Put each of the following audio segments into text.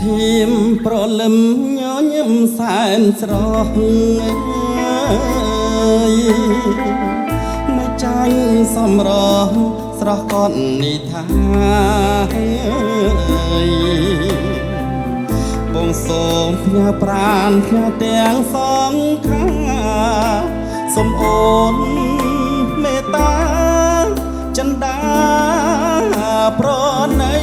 ធីមប្រលឹមញញឹមសែនស្រស់មកចាញ់សំរងស្រស់កត់និថាបងសូមផ្ញើប្រានផ្ញើទាំងសងខាសូមអូនមេត្តាចិន្តាប្រណី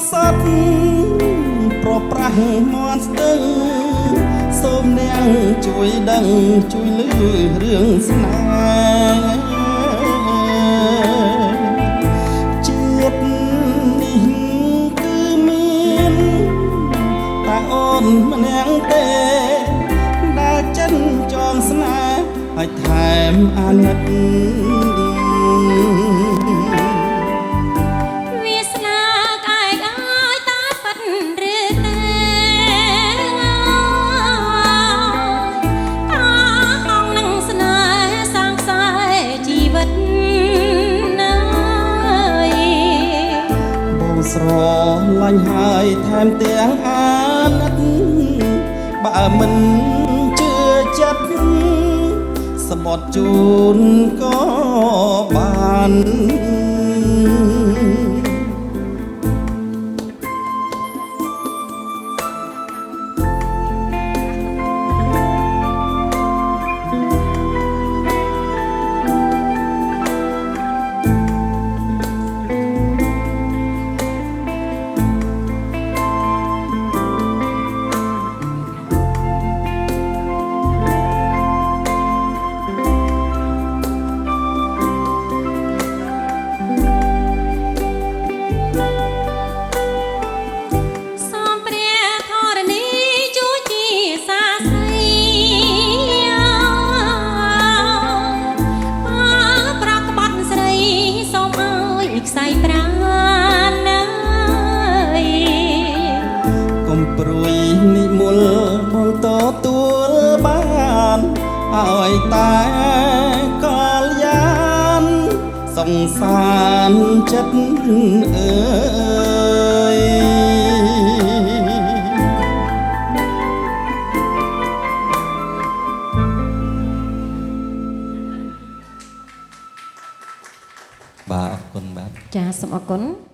សត្វប្រប្រាស់មន់ស្ទឹងសូមនាងជួយដឹងជួយលឺរឿងស្នេហ៍ជាតិនេះគឺមានតែអូនម្នាក់ទេដែលចិនចងស្នេហ៍ឲ្យថែមអាណិតស្រឡាញ់ហើយថែមទាំងអាណិតបើមិនជឿចិត្តស្បត់ជូនក៏បានព្រួយនិមលបងទទួលបានឲ្យតែកល្យានសង្សារចិត្តអើយបាទអរគុណបាទចាសូមអរគុណ